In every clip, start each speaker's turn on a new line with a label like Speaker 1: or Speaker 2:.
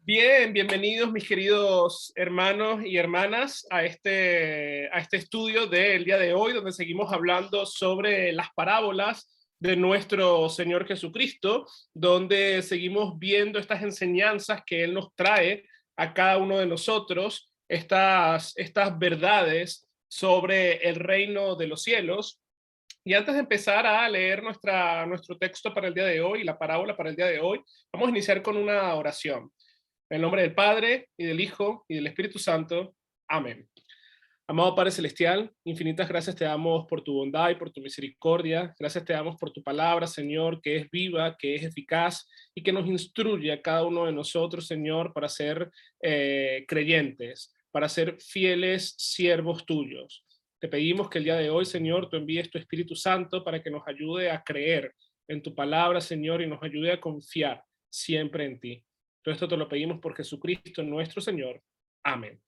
Speaker 1: Bien, bienvenidos mis queridos hermanos y hermanas a este estudio del día de hoy, donde seguimos hablando sobre las parábolas de nuestro Señor Jesucristo, donde seguimos viendo estas enseñanzas que Él nos trae a cada uno de nosotros, estas verdades sobre el reino de los cielos. Y antes de empezar a leer nuestro texto para el día de hoy, la parábola para el día de hoy, vamos a iniciar con una oración. En el nombre del Padre, y del Hijo, y del Espíritu Santo. Amén. Amado Padre Celestial, infinitas gracias te damos por tu bondad y por tu misericordia. Gracias te damos por tu palabra, Señor, que es viva, que es eficaz y que nos instruye a cada uno de nosotros, Señor, para ser creyentes, para ser fieles siervos tuyos. Te pedimos que el día de hoy, Señor, tú envíes tu Espíritu Santo para que nos ayude a creer en tu palabra, Señor, y nos ayude a confiar siempre en ti. Todo esto te lo pedimos por Jesucristo nuestro Señor. Amén.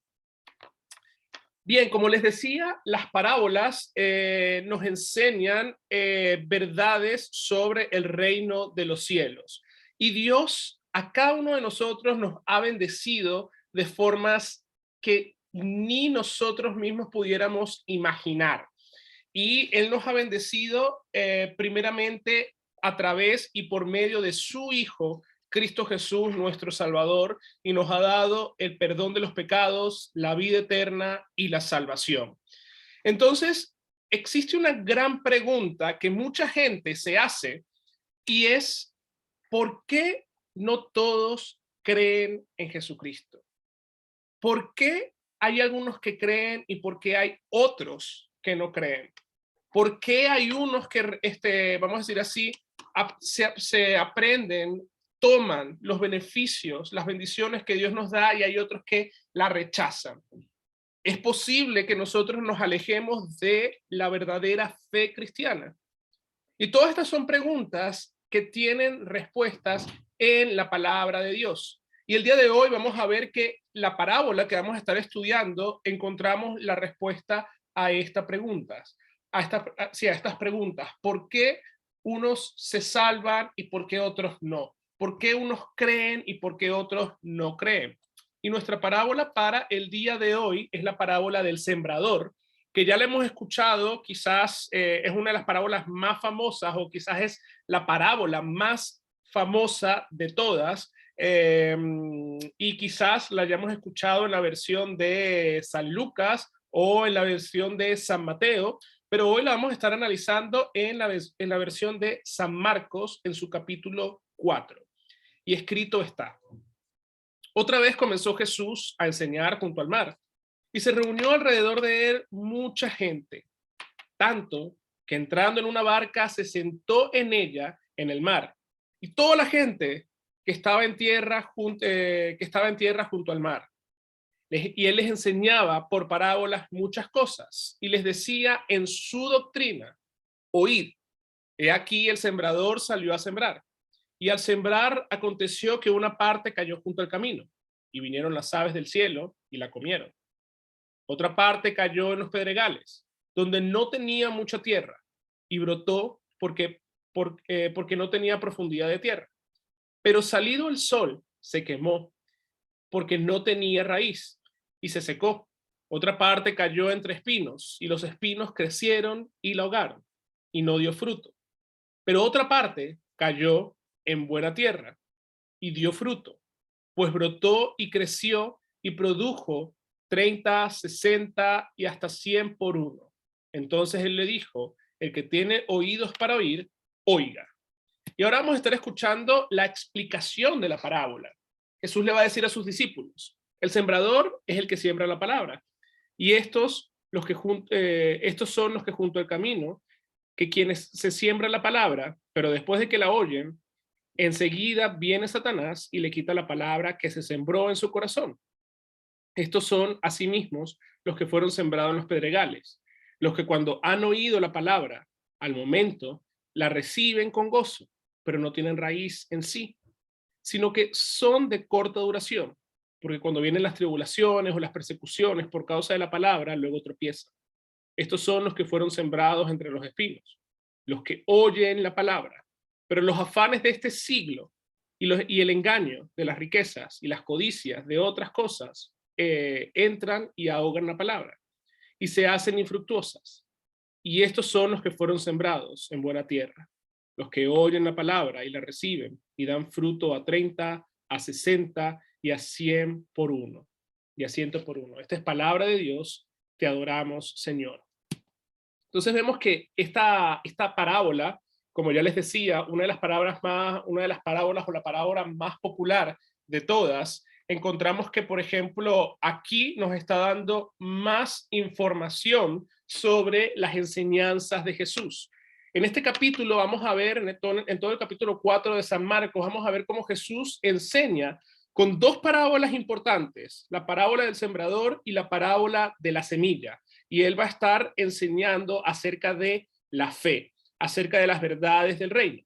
Speaker 1: Bien, como les decía, las parábolas nos enseñan verdades sobre el reino de los cielos. Y Dios a cada uno de nosotros nos ha bendecido de formas que ni nosotros mismos pudiéramos imaginar. Y Él nos ha bendecido primeramente a través y por medio de su Hijo, Cristo Jesús, nuestro Salvador, y nos ha dado el perdón de los pecados, la vida eterna y la salvación. Entonces, existe una gran pregunta que mucha gente se hace y es, ¿por qué no todos creen en Jesucristo? ¿Por qué hay algunos que creen y por qué hay otros que no creen? ¿Por qué hay unos que, vamos a decir así, se aprenden, toman los beneficios, las bendiciones que Dios nos da y hay otros que la rechazan? Es posible que nosotros nos alejemos de la verdadera fe cristiana. Y todas estas son preguntas que tienen respuestas en la palabra de Dios. Y el día de hoy vamos a ver que la parábola que vamos a estar estudiando, encontramos la respuesta a estas preguntas. A estas preguntas. ¿Por qué unos se salvan y por qué otros no? ¿Por qué unos creen y por qué otros no creen? Y nuestra parábola para el día de hoy es la parábola del sembrador, que ya le hemos escuchado, quizás es una de las parábolas más famosas o quizás es la parábola más famosa de todas, y quizás la hayamos escuchado en la versión de San Lucas o en la versión de San Mateo, pero hoy la vamos a estar analizando en la versión de San Marcos en su capítulo 4. Y escrito está: otra vez comenzó Jesús a enseñar junto al mar, y se reunió alrededor de él mucha gente, tanto que entrando en una barca se sentó en ella en el mar, y toda la gente que estaba en tierra, junto al mar. Y él les enseñaba por parábolas muchas cosas, y les decía en su doctrina: oíd, he aquí el sembrador salió a sembrar. Y al sembrar aconteció que una parte cayó junto al camino, y vinieron las aves del cielo y la comieron. Otra parte cayó en los pedregales, donde no tenía mucha tierra, y brotó porque no tenía profundidad de tierra. Pero salido el sol, se quemó, porque no tenía raíz, y se secó. Otra parte cayó entre espinos, y los espinos crecieron y la ahogaron, y no dio fruto. Pero otra parte cayó en buena tierra, y dio fruto, pues brotó y creció y produjo 30, 60 y hasta 100 por uno. Entonces él le dijo: el que tiene oídos para oír, oiga. Y ahora vamos a estar escuchando la explicación de la parábola. Jesús le va a decir a sus discípulos: el sembrador es el que siembra la palabra, y estos son los que junto al camino, que quienes se siembran la palabra, pero después de que la oyen, enseguida viene Satanás y le quita la palabra que se sembró en su corazón. Estos son asimismo los que fueron sembrados en los pedregales, los que cuando han oído la palabra, al momento la reciben con gozo, pero no tienen raíz en sí, sino que son de corta duración, porque cuando vienen las tribulaciones o las persecuciones por causa de la palabra, luego tropiezan. Estos son los que fueron sembrados entre los espinos, los que oyen la palabra, pero los afanes de este siglo y el engaño de las riquezas y las codicias de otras cosas entran y ahogan la palabra y se hacen infructuosas. Y estos son los que fueron sembrados en buena tierra, los que oyen la palabra y la reciben y dan fruto a 30, a 60 y a 100 por uno. Y a 100 por uno. Esta es palabra de Dios, te adoramos, Señor. Entonces vemos que esta parábola, como ya les decía, una de las parábolas o la parábola más popular de todas, encontramos que, por ejemplo, aquí nos está dando más información sobre las enseñanzas de Jesús. En este capítulo vamos a ver, en todo el capítulo 4 de San Marcos, vamos a ver cómo Jesús enseña con dos parábolas importantes, la parábola del sembrador y la parábola de la semilla. Y él va a estar enseñando acerca de la fe, acerca de las verdades del reino.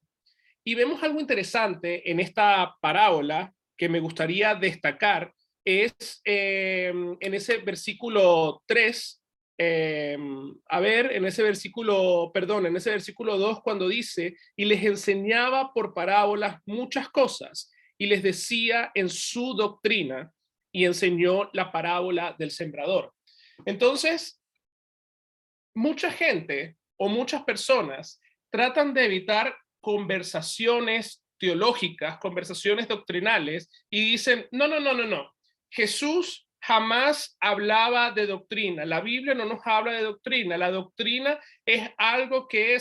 Speaker 1: Y vemos algo interesante en esta parábola que me gustaría destacar, es en ese versículo 3, en ese versículo 2, cuando dice, y les enseñaba por parábolas muchas cosas, y les decía en su doctrina, y enseñó la parábola del sembrador. Entonces, mucha gente o muchas personas tratan de evitar conversaciones teológicas, conversaciones doctrinales, y dicen, no. Jesús jamás hablaba de doctrina. La Biblia no nos habla de doctrina. La doctrina es algo que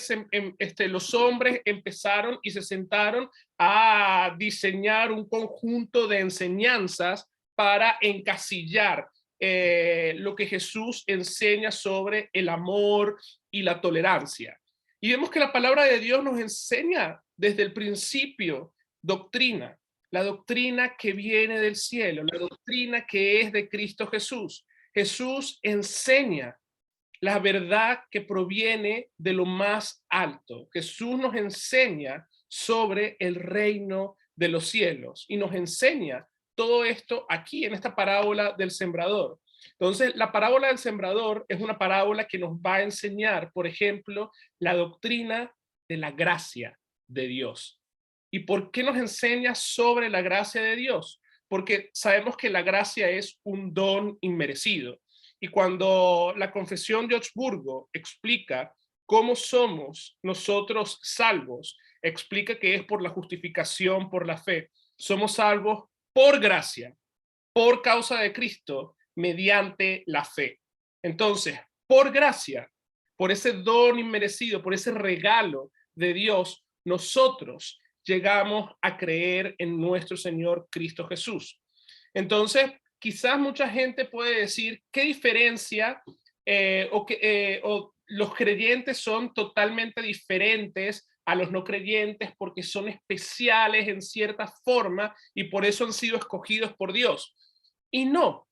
Speaker 1: los hombres empezaron y se sentaron a diseñar un conjunto de enseñanzas para encasillar lo que Jesús enseña sobre el amor y la tolerancia. Y vemos que la palabra de Dios nos enseña desde el principio doctrina, la doctrina que viene del cielo, la doctrina que es de Cristo Jesús. Jesús enseña la verdad que proviene de lo más alto. Jesús nos enseña sobre el reino de los cielos y nos enseña todo esto aquí en esta parábola del sembrador. Entonces, la parábola del sembrador es una parábola que nos va a enseñar, por ejemplo, la doctrina de la gracia de Dios. ¿Y por qué nos enseña sobre la gracia de Dios? Porque sabemos que la gracia es un don inmerecido. Y cuando la Confesión de Augsburgo explica cómo somos nosotros salvos, explica que es por la justificación, por la fe. Somos salvos por gracia, por causa de Cristo, mediante la fe. Entonces, por gracia, por ese don inmerecido, por ese regalo de Dios, nosotros llegamos a creer en nuestro Señor Cristo Jesús. Entonces, quizás mucha gente puede decir, ¿qué diferencia o los creyentes son totalmente diferentes a los no creyentes porque son especiales en cierta forma y por eso han sido escogidos por Dios? Y no,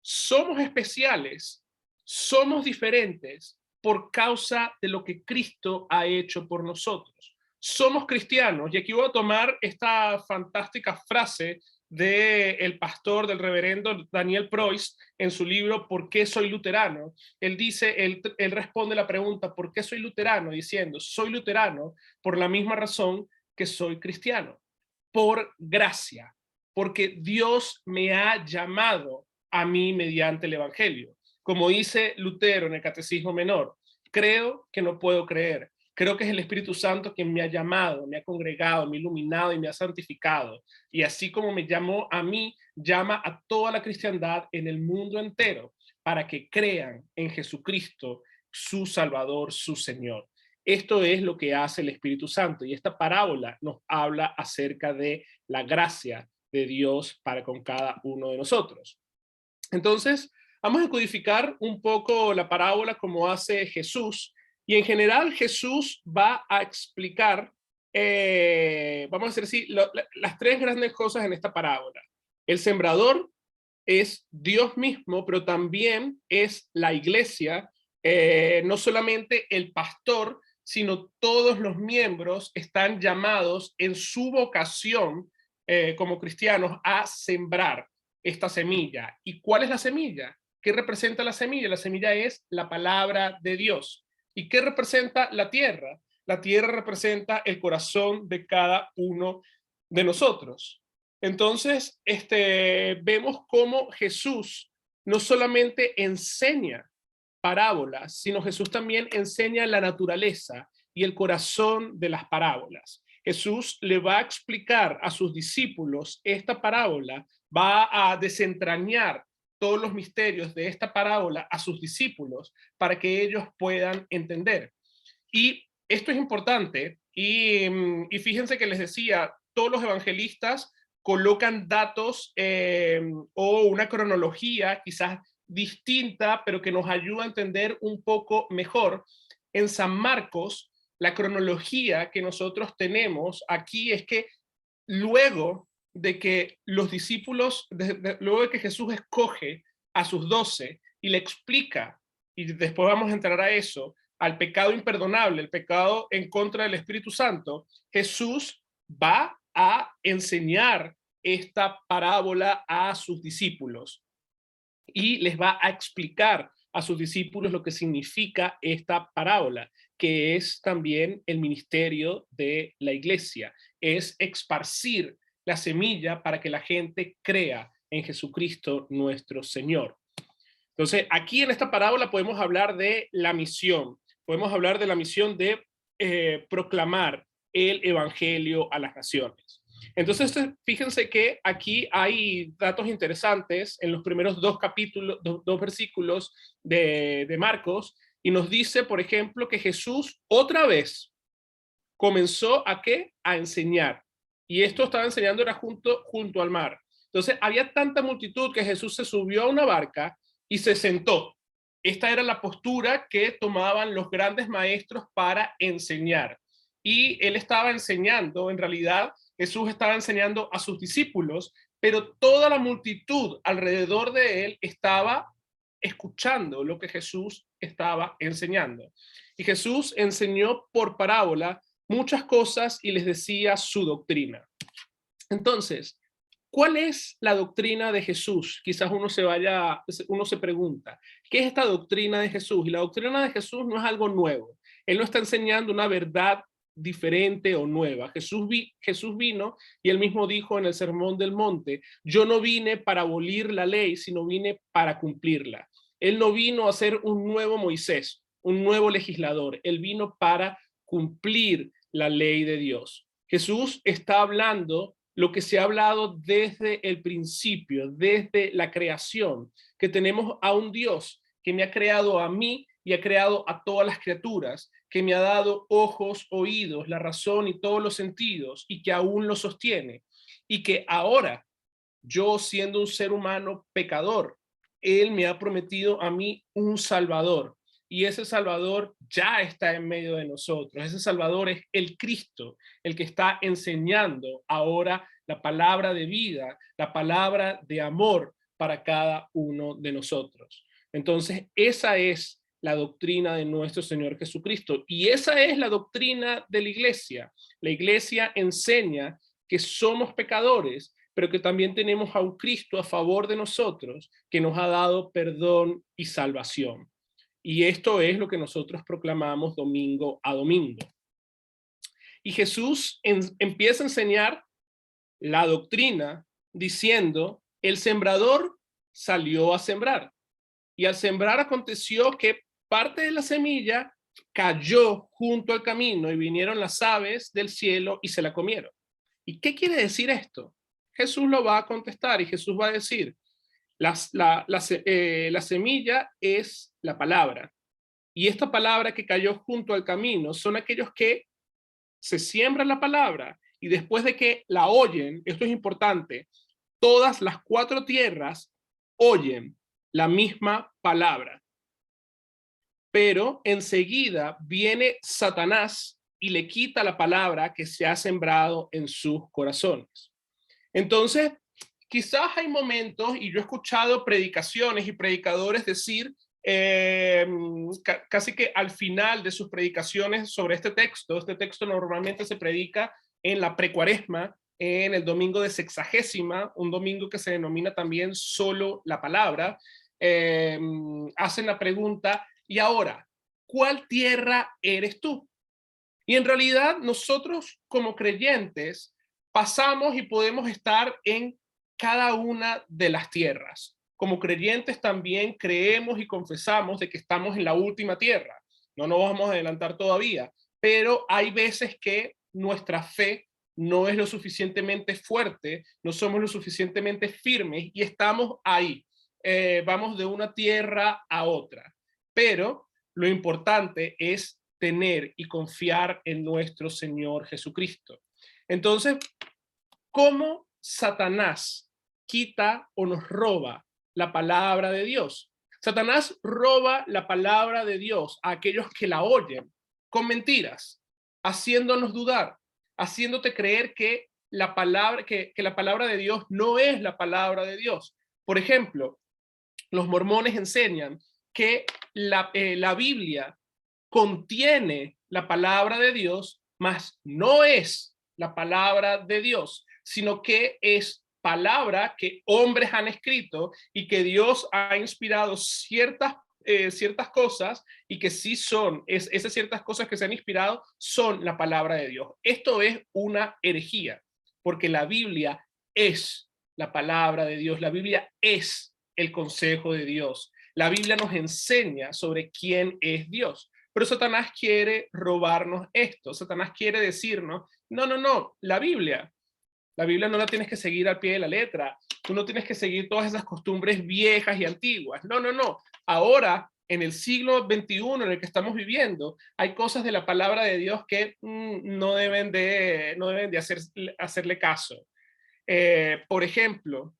Speaker 1: somos especiales, somos diferentes por causa de lo que Cristo ha hecho por nosotros. Somos cristianos, y aquí voy a tomar esta fantástica frase del pastor, del reverendo Daniel Preuss, en su libro ¿Por qué soy luterano? Él dice, él responde la pregunta ¿por qué soy luterano? Diciendo, soy luterano por la misma razón que soy cristiano, por gracia, porque Dios me ha llamado a mí mediante el evangelio. Como dice Lutero en el Catecismo Menor, creo que no puedo creer. Creo que es el Espíritu Santo quien me ha llamado, me ha congregado, me ha iluminado y me ha santificado. Y así como me llamó a mí, llama a toda la cristiandad en el mundo entero para que crean en Jesucristo, su Salvador, su Señor. Esto es lo que hace el Espíritu Santo, y esta parábola nos habla acerca de la gracia de Dios para con cada uno de nosotros. Entonces, vamos a codificar un poco la parábola como hace Jesús, y en general Jesús va a explicar, vamos a decir así, las tres grandes cosas en esta parábola. El sembrador es Dios mismo, pero también es la iglesia, no solamente el pastor, sino todos los miembros están llamados en su vocación como cristianos a sembrar esta semilla. ¿Y cuál es la semilla? ¿Qué representa la semilla? La semilla es la palabra de Dios. ¿Y qué representa la tierra? La tierra representa el corazón de cada uno de nosotros. Entonces, vemos cómo Jesús no solamente enseña parábolas, sino Jesús también enseña la naturaleza y el corazón de las parábolas. Jesús le va a explicar a sus discípulos esta parábola, va a desentrañar todos los misterios de esta parábola a sus discípulos para que ellos puedan entender. Y esto es importante, y fíjense que les decía, todos los evangelistas colocan datos o una cronología quizás distinta, pero que nos ayuda a entender un poco mejor. En San Marcos, la cronología que nosotros tenemos aquí es que luego de que los discípulos, luego de que Jesús escoge a sus 12 y le explica, y después vamos a entrar a eso, al pecado imperdonable, el pecado en contra del Espíritu Santo, Jesús va a enseñar esta parábola a sus discípulos y les va a explicar a sus discípulos lo que significa esta parábola, que es también el ministerio de la iglesia, es esparcir la semilla para que la gente crea en Jesucristo nuestro Señor. Entonces, aquí en esta parábola podemos hablar de la misión, podemos hablar de la misión de proclamar el evangelio a las naciones. Entonces, fíjense que aquí hay datos interesantes en los primeros dos capítulos, dos versículos de Marcos, y nos dice, por ejemplo, que Jesús otra vez comenzó a ¿qué? A enseñar. Y esto estaba enseñando era junto al mar. Entonces, había tanta multitud que Jesús se subió a una barca y se sentó. Esta era la postura que tomaban los grandes maestros para enseñar. Y él estaba enseñando, en realidad, Jesús estaba enseñando a sus discípulos, pero toda la multitud alrededor de él estaba escuchando lo que Jesús estaba enseñando. Y Jesús enseñó por parábola muchas cosas y les decía su doctrina. Entonces, ¿cuál es la doctrina de Jesús? Quizás uno se pregunta, ¿qué es esta doctrina de Jesús? Y la doctrina de Jesús no es algo nuevo. Él no está enseñando una verdad diferente o nueva. Jesús vino y él mismo dijo en el Sermón del Monte, yo no vine para abolir la ley, sino vine para cumplirla. Él no vino a ser un nuevo Moisés, un nuevo legislador. Él vino para cumplir la ley de Dios. Jesús está hablando lo que se ha hablado desde el principio, desde la creación, que tenemos a un Dios que me ha creado a mí y ha creado a todas las criaturas, que me ha dado ojos, oídos, la razón y todos los sentidos, y que aún lo sostiene, y que ahora, yo siendo un ser humano pecador, Él me ha prometido a mí un Salvador, y ese Salvador ya está en medio de nosotros. Ese Salvador es el Cristo, el que está enseñando ahora la palabra de vida, la palabra de amor para cada uno de nosotros. Entonces, esa es la doctrina de nuestro Señor Jesucristo, y esa es la doctrina de la iglesia. La iglesia enseña que somos pecadores, pero que también tenemos a un Cristo a favor de nosotros, que nos ha dado perdón y salvación. Y esto es lo que nosotros proclamamos domingo a domingo. Y Jesús empieza a enseñar la doctrina diciendo, el sembrador salió a sembrar. Y al sembrar aconteció que parte de la semilla cayó junto al camino y vinieron las aves del cielo y se la comieron. ¿Y qué quiere decir esto? Jesús lo va a contestar y Jesús va a decir, la semilla es la palabra. Y esta palabra que cayó junto al camino son aquellos que se siembran la palabra y después de que la oyen, esto es importante, todas las cuatro tierras oyen la misma palabra. Pero enseguida viene Satanás y le quita la palabra que se ha sembrado en sus corazones. Entonces, quizás hay momentos, y yo he escuchado predicaciones y predicadores decir, casi que al final de sus predicaciones sobre este texto normalmente se predica en la precuaresma, en el domingo de sexagésima, un domingo que se denomina también solo la palabra, hacen la pregunta, y ahora, ¿cuál tierra eres tú? Y en realidad nosotros como creyentes pasamos y podemos estar en cada una de las tierras. Como creyentes también creemos y confesamos de que estamos en la última tierra. No nos vamos a adelantar todavía, pero hay veces que nuestra fe no es lo suficientemente fuerte, no somos lo suficientemente firmes y estamos ahí. Vamos de una tierra a otra. Pero lo importante es tener y confiar en nuestro Señor Jesucristo. Entonces, ¿cómo Satanás quita o nos roba la palabra de Dios? Satanás roba la palabra de Dios a aquellos que la oyen con mentiras, haciéndonos dudar, haciéndote creer que la palabra, que la palabra de Dios no es la palabra de Dios. Por ejemplo, los mormones enseñan que la Biblia contiene la palabra de Dios, mas no es la palabra de Dios, sino que es palabra que hombres han escrito y que Dios ha inspirado ciertas cosas y que sí son, esas ciertas cosas que se han inspirado son la palabra de Dios. Esto es una herejía, porque la Biblia es la palabra de Dios, la Biblia es el consejo de Dios. La Biblia nos enseña sobre quién es Dios. Pero Satanás quiere robarnos esto. Satanás quiere decirnos, no, la Biblia no la tienes que seguir al pie de la letra. Tú no tienes que seguir todas esas costumbres viejas y antiguas. No. Ahora, en el siglo XXI en el que estamos viviendo, hay cosas de la palabra de Dios que no deben de hacerle caso. Por ejemplo,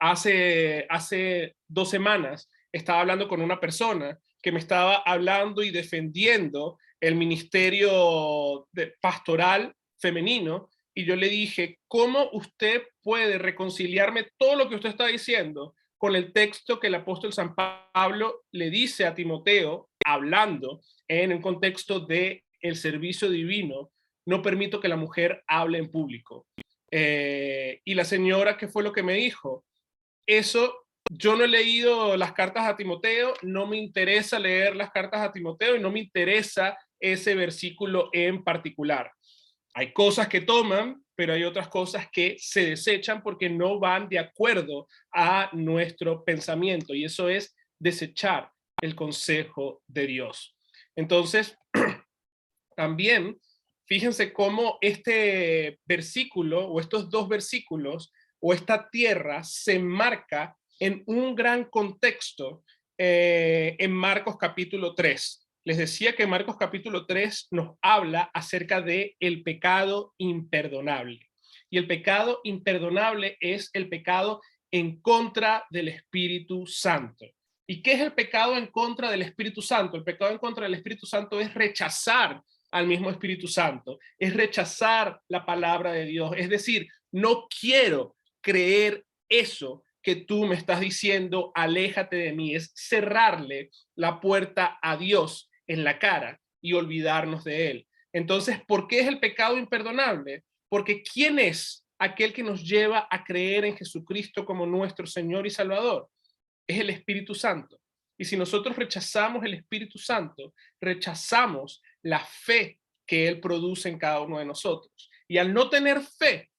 Speaker 1: hace 2 semanas estaba hablando con una persona que me estaba hablando y defendiendo el ministerio pastoral femenino, y yo le dije, ¿cómo usted puede reconciliarme todo lo que usted está diciendo con el texto que el apóstol San Pablo le dice a Timoteo, hablando en el contexto de el servicio divino? No permito que la mujer hable en público. Y la señora, ¿qué fue lo que me dijo? Eso, yo no he leído las cartas a Timoteo, no me interesa leer las cartas a Timoteo y no me interesa ese versículo en particular. Hay cosas que toman, pero hay otras cosas que se desechan porque no van de acuerdo a nuestro pensamiento, y eso es desechar el consejo de Dios. Entonces, también fíjense cómo este versículo o estos 2 versículos o esta tierra se enmarca en un gran contexto en Marcos capítulo 3. Les decía que Marcos capítulo 3 nos habla acerca de el pecado imperdonable. Y el pecado imperdonable es el pecado en contra del Espíritu Santo. ¿Y qué es el pecado en contra del Espíritu Santo? El pecado en contra del Espíritu Santo es rechazar al mismo Espíritu Santo, es rechazar la palabra de Dios, es decir, no quiero creer eso que tú me estás diciendo, aléjate de mí, es cerrarle la puerta a Dios en la cara y olvidarnos de él. Entonces, ¿por qué es el pecado imperdonable? Porque ¿quién es aquel que nos lleva a creer en Jesucristo como nuestro Señor y Salvador? Es el Espíritu Santo. Y si nosotros rechazamos el Espíritu Santo, rechazamos la fe que Él produce en cada uno de nosotros. Y al no tener fe,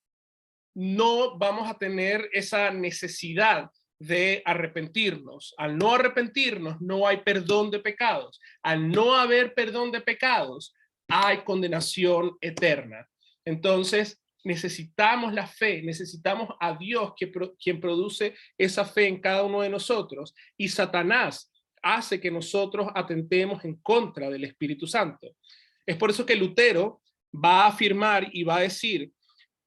Speaker 1: no vamos a tener esa necesidad de arrepentirnos. Al no arrepentirnos, no hay perdón de pecados. Al no haber perdón de pecados, hay condenación eterna. Entonces, necesitamos la fe, necesitamos a Dios quien produce esa fe en cada uno de nosotros, y Satanás hace que nosotros atentemos en contra del Espíritu Santo. Es por eso que Lutero va a afirmar y va a decir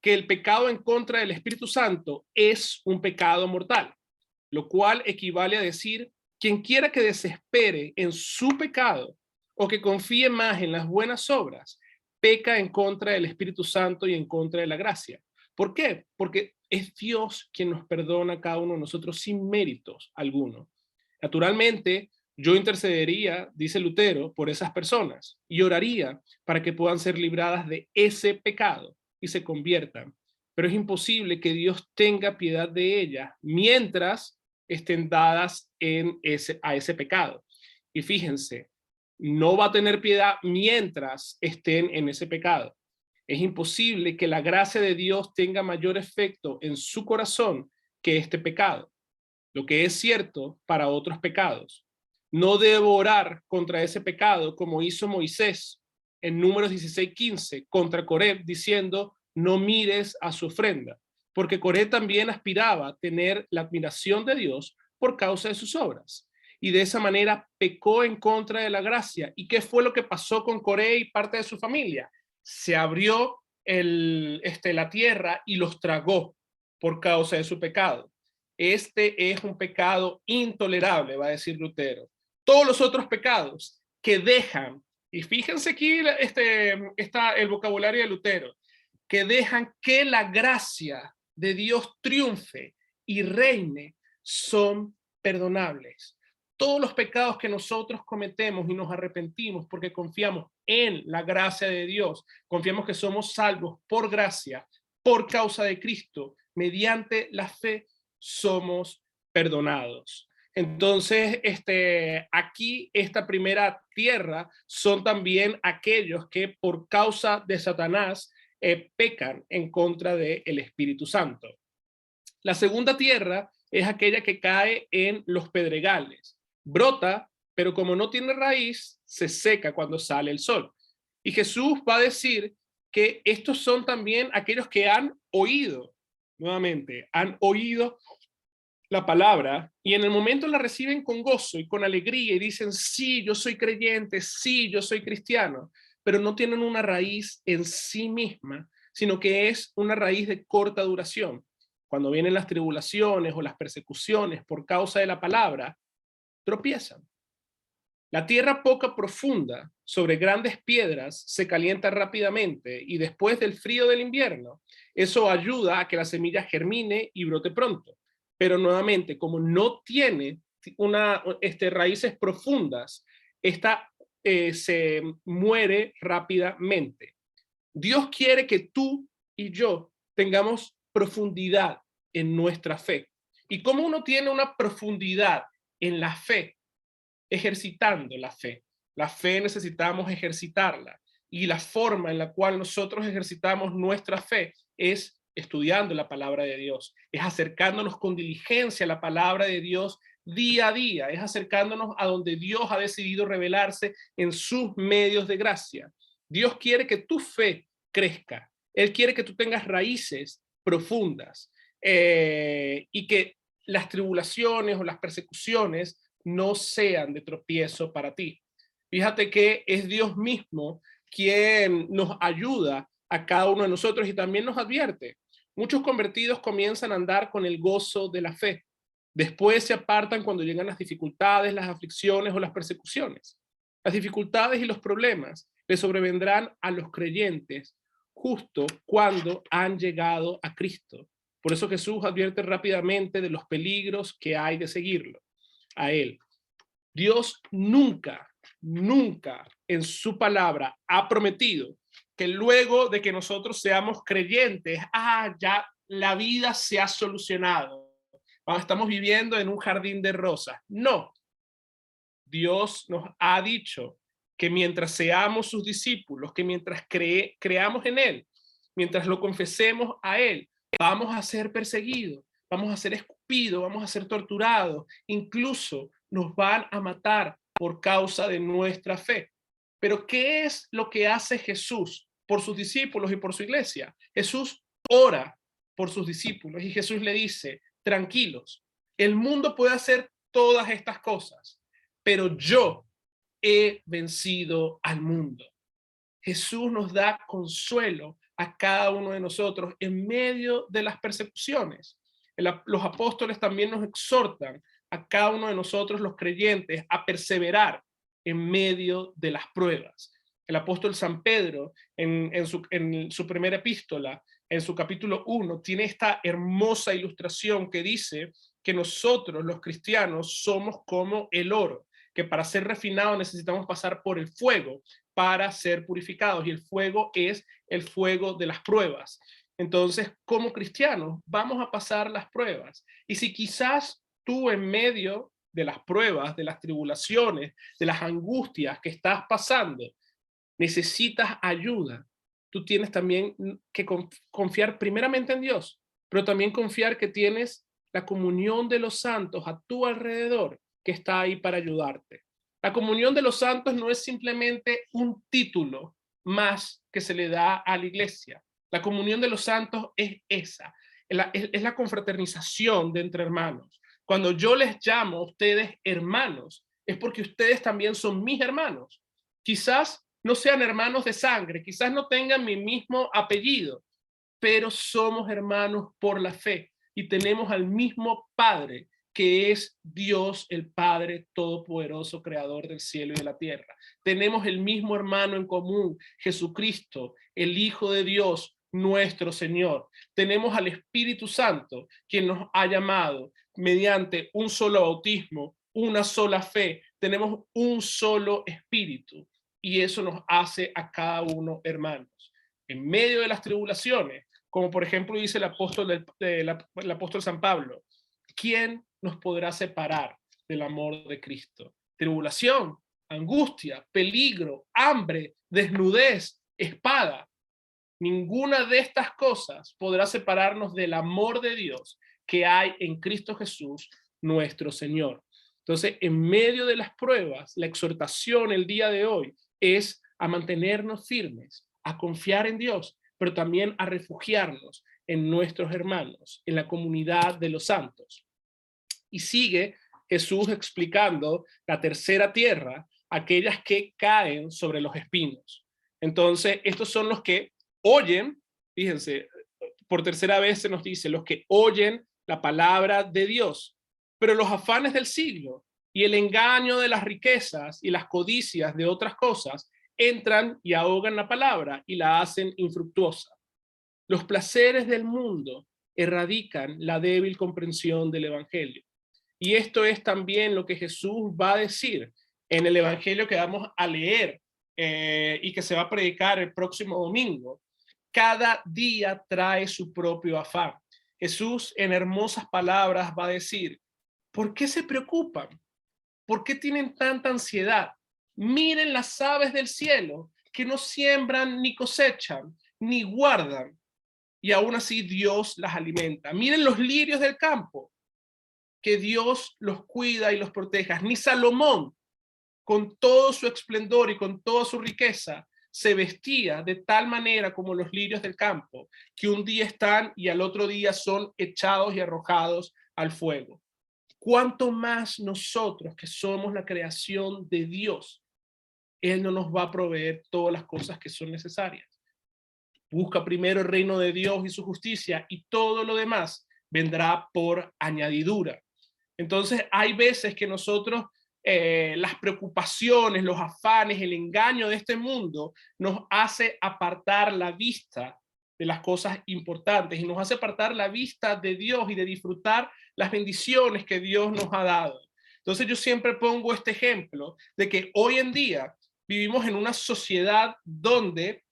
Speaker 1: que el pecado en contra del Espíritu Santo es un pecado mortal, lo cual equivale a decir, quien quiera que desespere en su pecado o que confíe más en las buenas obras, peca en contra del Espíritu Santo y en contra de la gracia. ¿Por qué? Porque es Dios quien nos perdona a cada uno de nosotros sin méritos alguno. Naturalmente, yo intercedería, dice Lutero, por esas personas y oraría para que puedan ser libradas de ese pecado y se conviertan. Pero es imposible que Dios tenga piedad de ellas mientras estén dadas a ese pecado. Y fíjense, no va a tener piedad mientras estén en ese pecado. Es imposible que la gracia de Dios tenga mayor efecto en su corazón que este pecado, lo que es cierto para otros pecados. No debo orar contra ese pecado como hizo Moisés en Números 16:15 contra Coreb, diciendo, no mires a su ofrenda, porque Coreb también aspiraba a tener la admiración de Dios por causa de sus obras. Y de esa manera pecó en contra de la gracia. ¿Y qué fue lo que pasó con Coreb y parte de su familia? Se abrió la tierra y los tragó por causa de su pecado. Este es un pecado intolerable, va a decir Lutero. Todos los otros pecados que dejan, y fíjense aquí está el vocabulario de Lutero, que dejan que la gracia de Dios triunfe y reine, son perdonables. Todos los pecados que nosotros cometemos y nos arrepentimos porque confiamos en la gracia de Dios, confiamos que somos salvos por gracia, por causa de Cristo, mediante la fe, somos perdonados. Entonces, aquí esta primera tierra son también aquellos que por causa de Satanás pecan en contra del Espíritu Santo. La segunda tierra es aquella que cae en los pedregales. Brota, pero como no tiene raíz, se seca cuando sale el sol. Y Jesús va a decir que estos son también aquellos que han oído, nuevamente, han oído la palabra y en el momento la reciben con gozo y con alegría y dicen, sí, yo soy creyente, sí, yo soy cristiano, pero no tienen una raíz en sí misma, sino que es una raíz de corta duración. Cuando vienen las tribulaciones o las persecuciones por causa de la palabra, tropiezan. La tierra poco profunda sobre grandes piedras se calienta rápidamente y después del frío del invierno, eso ayuda a que la semilla germine y brote pronto. Pero nuevamente, como no tiene raíces profundas, esta se muere rápidamente. Dios quiere que tú y yo tengamos profundidad en nuestra fe. ¿Y cómo uno tiene una profundidad en la fe? Ejercitando la fe. La fe necesitamos ejercitarla. Y la forma en la cual nosotros ejercitamos nuestra fe es estudiando la palabra de Dios, es acercándonos con diligencia a la palabra de Dios día a día, es acercándonos a donde Dios ha decidido revelarse en sus medios de gracia. Dios quiere que tu fe crezca. Él quiere que tú tengas raíces profundas y que las tribulaciones o las persecuciones no sean de tropiezo para ti. Fíjate que es Dios mismo quien nos ayuda a cada uno de nosotros y también nos advierte. Muchos convertidos comienzan a andar con el gozo de la fe. Después se apartan cuando llegan las dificultades, las aflicciones o las persecuciones. Las dificultades y los problemas le sobrevendrán a los creyentes justo cuando han llegado a Cristo. Por eso Jesús advierte rápidamente de los peligros que hay de seguirlo a él. Dios nunca, nunca en su palabra ha prometido que luego de que nosotros seamos creyentes, ya la vida se ha solucionado. Estamos viviendo en un jardín de rosas. No. Dios nos ha dicho que mientras seamos sus discípulos, que mientras creamos en Él, mientras lo confesemos a Él, vamos a ser perseguidos, vamos a ser escupidos, vamos a ser torturados, incluso nos van a matar por causa de nuestra fe. Pero ¿qué es lo que hace Jesús por sus discípulos y por su iglesia? Jesús ora por sus discípulos y Jesús le dice, tranquilos, el mundo puede hacer todas estas cosas, pero yo he vencido al mundo. Jesús nos da consuelo a cada uno de nosotros en medio de las persecuciones. Los apóstoles también nos exhortan a cada uno de nosotros, los creyentes, a perseverar en medio de las pruebas. El apóstol San Pedro, en su primera epístola, en su capítulo 1, tiene esta hermosa ilustración que dice que nosotros, los cristianos, somos como el oro, que para ser refinado necesitamos pasar por el fuego para ser purificados, y el fuego es el fuego de las pruebas. Entonces, como cristianos, vamos a pasar las pruebas. Y si quizás tú en medio de las pruebas, de las tribulaciones, de las angustias que estás pasando, necesitas ayuda, tú tienes también que confiar primeramente en Dios, pero también confiar que tienes la comunión de los santos a tu alrededor que está ahí para ayudarte. La comunión de los santos no es simplemente un título más que se le da a la iglesia. La comunión de los santos es esa, es la confraternización de entre hermanos. Cuando yo les llamo a ustedes hermanos, es porque ustedes también son mis hermanos. Quizás no sean hermanos de sangre, quizás no tengan mi mismo apellido, pero somos hermanos por la fe y tenemos al mismo Padre, que es Dios el Padre Todopoderoso, Creador del cielo y de la tierra. Tenemos el mismo hermano en común, Jesucristo, el Hijo de Dios, nuestro Señor. Tenemos al Espíritu Santo, quien nos ha llamado mediante un solo bautismo, una sola fe. Tenemos un solo Espíritu y eso nos hace a cada uno hermanos. En medio de las tribulaciones, como por ejemplo dice el apóstol San Pablo, ¿quién nos podrá separar del amor de Cristo? Tribulación, angustia, peligro, hambre, desnudez, espada. Ninguna de estas cosas podrá separarnos del amor de Dios que hay en Cristo Jesús, nuestro Señor. Entonces, en medio de las pruebas, la exhortación el día de hoy es a mantenernos firmes, a confiar en Dios, pero también a refugiarnos en nuestros hermanos, en la comunidad de los santos. Y sigue Jesús explicando la tercera tierra, aquellas que caen sobre los espinos. Entonces, estos son los que oyen, fíjense, por tercera vez se nos dice, los que oyen la palabra de Dios, pero los afanes del siglo y el engaño de las riquezas y las codicias de otras cosas entran y ahogan la palabra y la hacen infructuosa. Los placeres del mundo erradican la débil comprensión del evangelio. Y esto es también lo que Jesús va a decir en el evangelio que vamos a leer y que se va a predicar el próximo domingo. Cada día trae su propio afán. Jesús en hermosas palabras va a decir, ¿por qué se preocupan? ¿Por qué tienen tanta ansiedad? Miren las aves del cielo, que no siembran ni cosechan, ni guardan, y aún así Dios las alimenta. Miren los lirios del campo, que Dios los cuida y los proteja. Ni Salomón, con todo su esplendor y con toda su riqueza, se vestía de tal manera como los lirios del campo, que un día están y al otro día son echados y arrojados al fuego. ¿Cuánto más nosotros que somos la creación de Dios? Él no nos va a proveer todas las cosas que son necesarias. Busca primero el reino de Dios y su justicia y todo lo demás vendrá por añadidura. Entonces hay veces que nosotros las preocupaciones, los afanes, el engaño de este mundo nos hace apartar la vista de las cosas importantes y nos hace apartar la vista de Dios y de disfrutar las bendiciones que Dios nos ha dado. Entonces yo siempre pongo este ejemplo de que hoy en día vivimos en una sociedad donde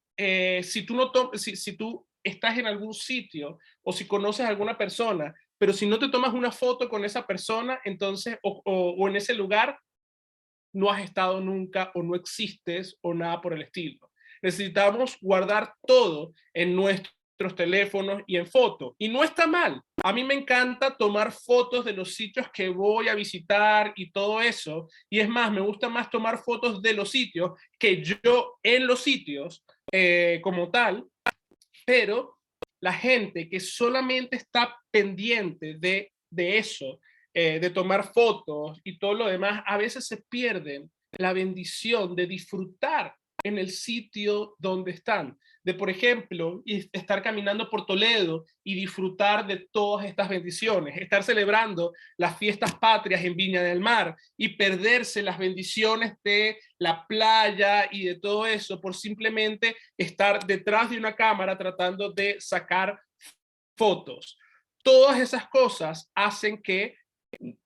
Speaker 1: si tú estás en algún sitio o si conoces a alguna persona, pero si no te tomas una foto con esa persona, entonces, o en ese lugar, no has estado nunca o no existes o nada por el estilo. Necesitamos guardar todo en nuestros teléfonos y en fotos. Y no está mal. A mí me encanta tomar fotos de los sitios que voy a visitar y todo eso. Y es más, me gusta más tomar fotos de los sitios que yo en los sitios como tal, pero la gente que solamente está pendiente de eso, de tomar fotos y todo lo demás, a veces se pierden la bendición de disfrutar en el sitio donde están. De, por ejemplo, estar caminando por Toledo y disfrutar de todas estas bendiciones, estar celebrando las fiestas patrias en Viña del Mar y perderse las bendiciones de la playa y de todo eso por simplemente estar detrás de una cámara tratando de sacar fotos. Todas esas cosas hacen que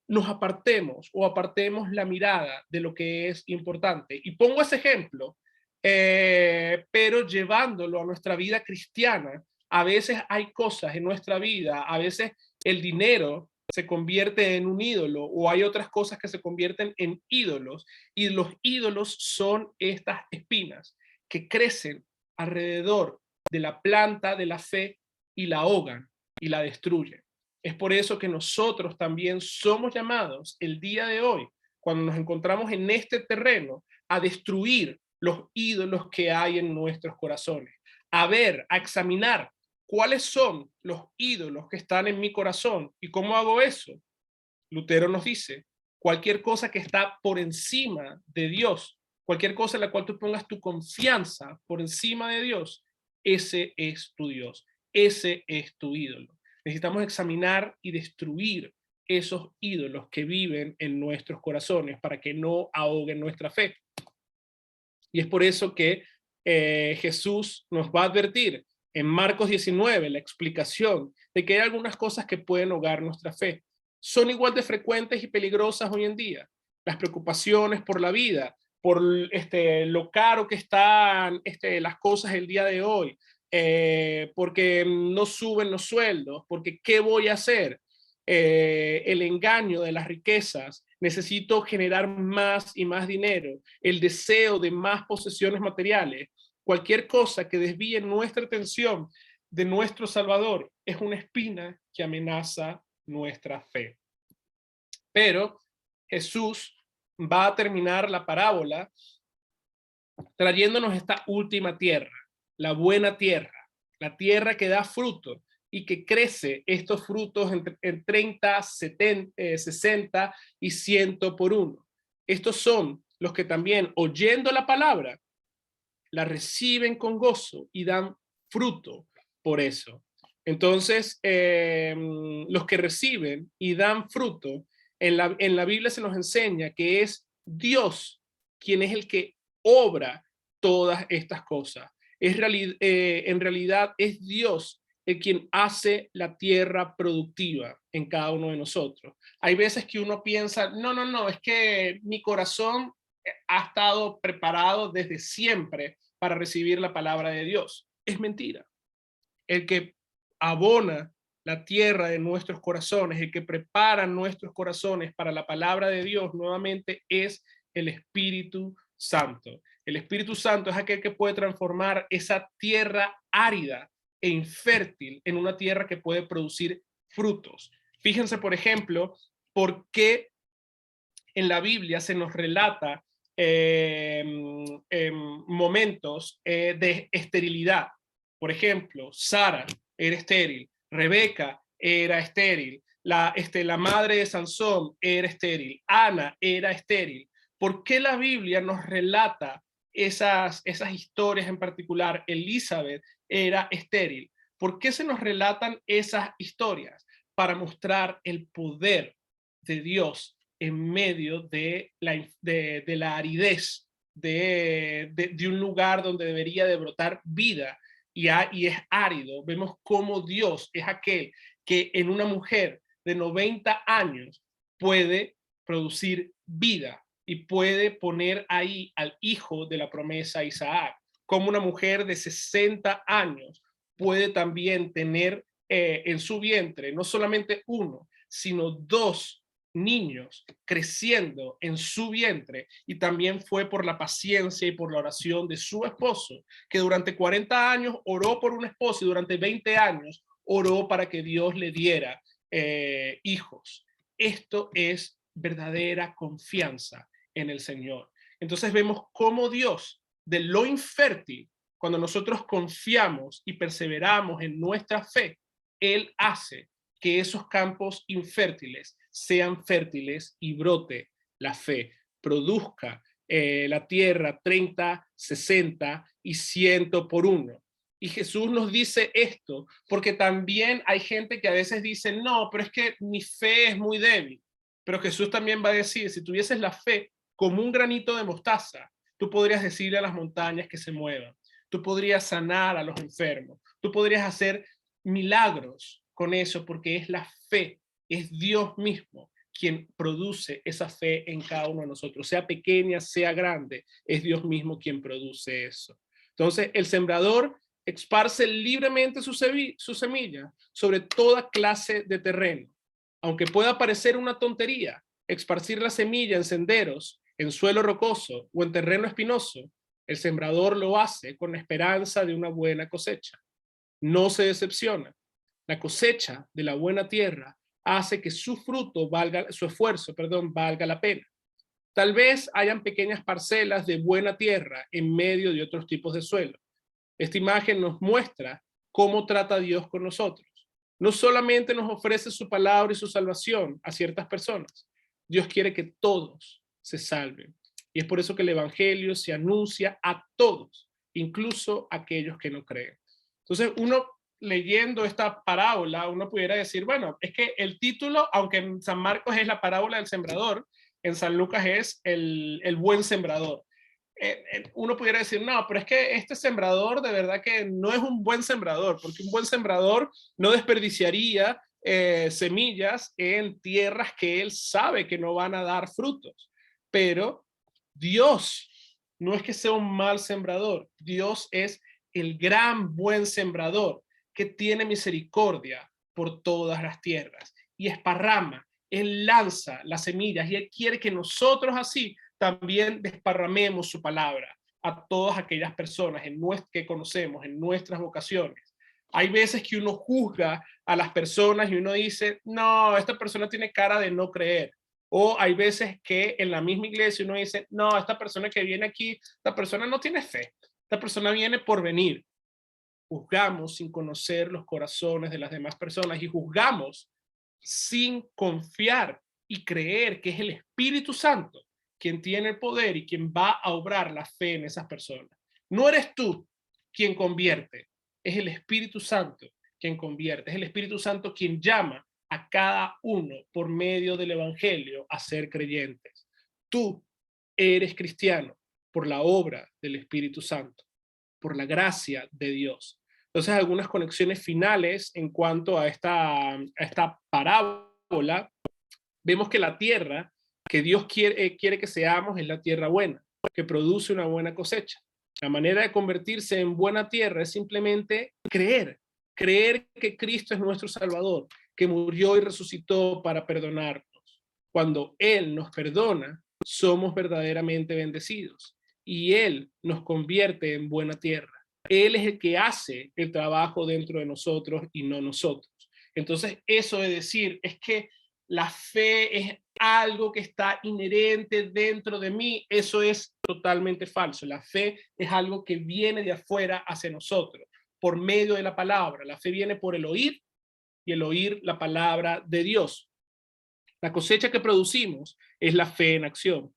Speaker 1: nos apartemos o apartemos la mirada de lo que es importante. Y pongo ese ejemplo, pero llevándolo a nuestra vida cristiana, a veces hay cosas en nuestra vida, a veces el dinero se convierte en un ídolo o hay otras cosas que se convierten en ídolos y los ídolos son estas espinas que crecen alrededor de la planta de la fe y la ahogan y la destruyen. Es por eso que nosotros también somos llamados el día de hoy, cuando nos encontramos en este terreno, a destruir los ídolos que hay en nuestros corazones, a ver, a examinar cuáles son los ídolos que están en mi corazón. ¿Y cómo hago eso? Lutero nos dice, cualquier cosa que está por encima de Dios, cualquier cosa en la cual tú pongas tu confianza por encima de Dios, ese es tu Dios, ese es tu ídolo. Necesitamos examinar y destruir esos ídolos que viven en nuestros corazones para que no ahoguen nuestra fe. Y es por eso que Jesús nos va a advertir en Marcos 19 la explicación de que hay algunas cosas que pueden ahogar nuestra fe. Son igual de frecuentes y peligrosas hoy en día. Las preocupaciones por la vida, por lo caro que están las cosas el día de hoy, porque no suben los sueldos, porque ¿qué voy a hacer? El engaño de las riquezas, necesito generar más y más dinero, el deseo de más posesiones materiales, cualquier cosa que desvíe nuestra atención de nuestro Salvador es una espina que amenaza nuestra fe. Pero Jesús va a terminar la parábola trayéndonos esta última tierra, la buena tierra, la tierra que da fruto y que crece estos frutos en 30, 70, 60 y 100 por uno. Estos son los que también, oyendo la palabra, la reciben con gozo y dan fruto por eso. Entonces, los que reciben y dan fruto, en la Biblia se nos enseña que es Dios quien es el que obra todas estas cosas. En realidad es Dios el quien hace la tierra productiva en cada uno de nosotros. Hay veces que uno piensa, no, es que mi corazón ha estado preparado desde siempre para recibir la palabra de Dios. Es mentira. El que abona la tierra de nuestros corazones, el que prepara nuestros corazones para la palabra de Dios nuevamente es el Espíritu Santo. El Espíritu Santo es aquel que puede transformar esa tierra árida e infértil en una tierra que puede producir frutos. Fíjense, por ejemplo, por qué en la Biblia se nos relata momentos de esterilidad. Por ejemplo, Sara era estéril, Rebeca era estéril, la madre de Sansón era estéril, Ana era estéril. ¿Por qué la Biblia nos relata esas historias en particular? Elizabeth era estéril. ¿Por qué se nos relatan esas historias? Para mostrar el poder de Dios en medio de la aridez de un lugar donde debería de brotar vida y es árido. Vemos cómo Dios es aquel que en una mujer de 90 años puede producir vida y puede poner ahí al hijo de la promesa Isaac, como una mujer de 60 años puede también tener en su vientre no solamente uno, sino dos niños creciendo en su vientre, y también fue por la paciencia y por la oración de su esposo, que durante 40 años oró por un esposo y durante 20 años oró para que Dios le diera hijos. Esto es verdadera confianza en el Señor. Entonces vemos cómo Dios, de lo infértil, cuando nosotros confiamos y perseveramos en nuestra fe, Él hace que esos campos infértiles sean fértiles y brote la fe, produzca la tierra 30, 60 y 100 por uno. Y Jesús nos dice esto porque también hay gente que a veces dice, no, pero es que mi fe es muy débil. Pero Jesús también va a decir, si tuvieses la fe como un granito de mostaza, tú podrías decirle a las montañas que se muevan, tú podrías sanar a los enfermos, tú podrías hacer milagros con eso, porque es la fe, es Dios mismo quien produce esa fe en cada uno de nosotros, sea pequeña, sea grande, es Dios mismo quien produce eso. Entonces, el sembrador esparce libremente su semilla sobre toda clase de terreno. Aunque pueda parecer una tontería, esparcir la semilla en senderos, en suelo rocoso o en terreno espinoso, El sembrador lo hace con la esperanza de una buena cosecha. No se decepciona. La cosecha de la buena tierra hace que su fruto valga, su esfuerzo, perdón, valga la pena. Tal vez hayan pequeñas parcelas de buena tierra en medio de otros tipos de suelo. Esta imagen nos muestra cómo trata Dios con nosotros. No solamente nos ofrece su palabra y su salvación a ciertas personas. Dios quiere que todos se salven. Y es por eso que el evangelio se anuncia a todos, incluso a aquellos que no creen. Entonces, uno leyendo esta parábola, uno pudiera decir, bueno, es que el título, aunque en San Marcos es la parábola del sembrador, en San Lucas es el buen sembrador. Uno pudiera decir, no, pero es que este sembrador de verdad que no es un buen sembrador, porque un buen sembrador no desperdiciaría semillas en tierras que él sabe que no van a dar frutos. Pero Dios no es que sea un mal sembrador, Dios es el gran buen sembrador que tiene misericordia por todas las tierras y esparrama, él lanza las semillas y él quiere que nosotros así también desparramemos su palabra a todas aquellas personas que conocemos en nuestras vocaciones. Hay veces que uno juzga a las personas y uno dice, no, esta persona tiene cara de no creer. O hay veces que en la misma iglesia uno dice, no, esta persona que viene aquí, esta persona no tiene fe. Esta persona viene por venir. Juzgamos sin conocer los corazones de las demás personas y juzgamos sin confiar y creer que es el Espíritu Santo quien tiene el poder y quien va a obrar la fe en esas personas. No eres tú quien convierte, es el Espíritu Santo quien convierte, es el Espíritu Santo quien llama a cada uno por medio del Evangelio a ser creyentes. Tú eres cristiano por la obra del Espíritu Santo, por la gracia de Dios. Entonces, algunas conexiones finales en cuanto a esta parábola. Vemos que la tierra que Dios quiere que seamos es la tierra buena, que produce una buena cosecha. La manera de convertirse en buena tierra es simplemente creer que Cristo es nuestro Salvador, que murió y resucitó para perdonarnos. Cuando Él nos perdona, somos verdaderamente bendecidos y Él nos convierte en buena tierra. Él es el que hace el trabajo dentro de nosotros y no nosotros. Entonces, eso de decir es que la fe es algo que está inherente dentro de mí, eso es totalmente falso. La fe es algo que viene de afuera hacia nosotros, por medio de la palabra. La fe viene por el oír y el oír la palabra de Dios. La cosecha que producimos es la fe en acción,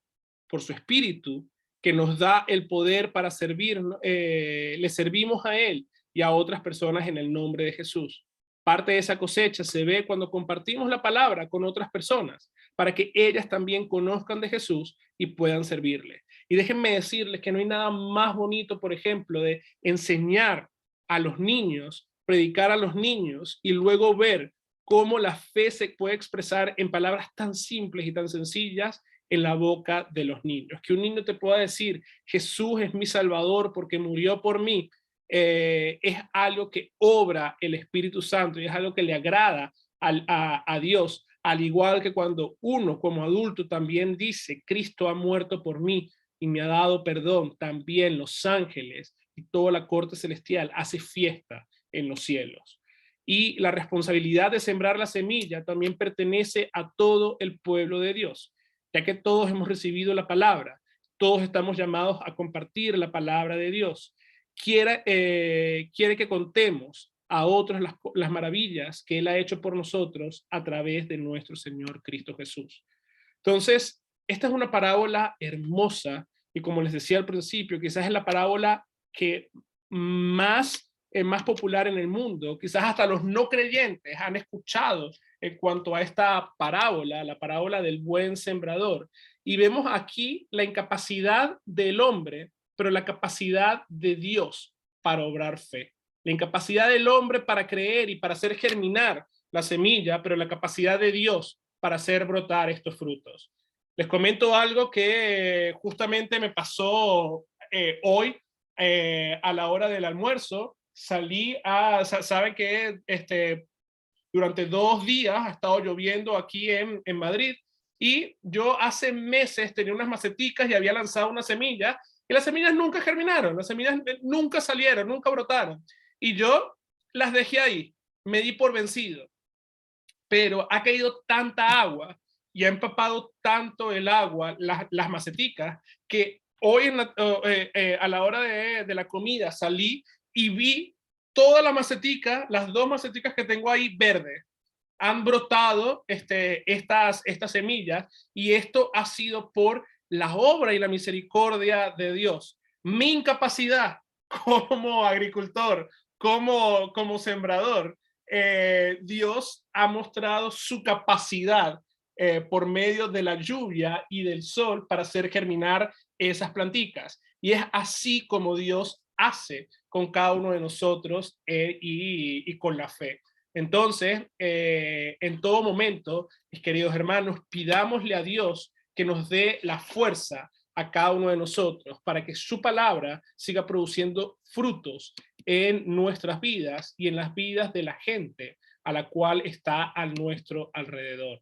Speaker 1: por su espíritu que nos da el poder para servir, le servimos a Él y a otras personas en el nombre de Jesús. Parte de esa cosecha se ve cuando compartimos la palabra con otras personas, para que ellas también conozcan de Jesús y puedan servirle. Y déjenme decirles que no hay nada más bonito, por ejemplo, de enseñar a los niños, predicar a los niños y luego ver cómo la fe se puede expresar en palabras tan simples y tan sencillas en la boca de los niños. Que un niño te pueda decir, Jesús es mi Salvador porque murió por mí, es algo que obra el Espíritu Santo y es algo que le agrada a Dios, al igual que cuando uno como adulto también dice, Cristo ha muerto por mí y me ha dado perdón, también los ángeles y toda la corte celestial hace fiesta en los cielos. Y la responsabilidad de sembrar la semilla también pertenece a todo el pueblo de Dios, ya que todos hemos recibido la palabra, todos estamos llamados a compartir la palabra de Dios. Quiere que contemos a otros las maravillas que Él ha hecho por nosotros a través de nuestro Señor Cristo Jesús. Entonces, esta es una parábola hermosa y como les decía al principio, quizás es la parábola que más popular en el mundo. Quizás hasta los no creyentes han escuchado en cuanto a esta parábola, la parábola del buen sembrador. Y vemos aquí la incapacidad del hombre, pero la capacidad de Dios para obrar fe. La incapacidad del hombre para creer y para hacer germinar la semilla, pero la capacidad de Dios para hacer brotar estos frutos. Les comento algo que justamente me pasó hoy a la hora del almuerzo. Saben que durante 2 días ha estado lloviendo aquí en Madrid y yo hace meses tenía unas maceticas y había lanzado una semilla Y las semillas nunca germinaron, las semillas nunca salieron, nunca brotaron. Y yo las dejé ahí, me di por vencido. Pero ha caído tanta agua y ha empapado tanto el agua, las maceticas, que hoy a la hora de la comida salí y vi toda la macetica, las dos maceticas que tengo ahí verdes. Han brotado estas semillas y esto ha sido por la obra y la misericordia de Dios. Mi incapacidad como agricultor, como sembrador, Dios ha mostrado su capacidad por medio de la lluvia y del sol para hacer germinar esas plantitas. Y es así como Dios hace con cada uno de nosotros y con la fe. Entonces, en todo momento, mis queridos hermanos, pidámosle a Dios que nos dé la fuerza a cada uno de nosotros para que su palabra siga produciendo frutos en nuestras vidas y en las vidas de la gente a la cual está a nuestro alrededor.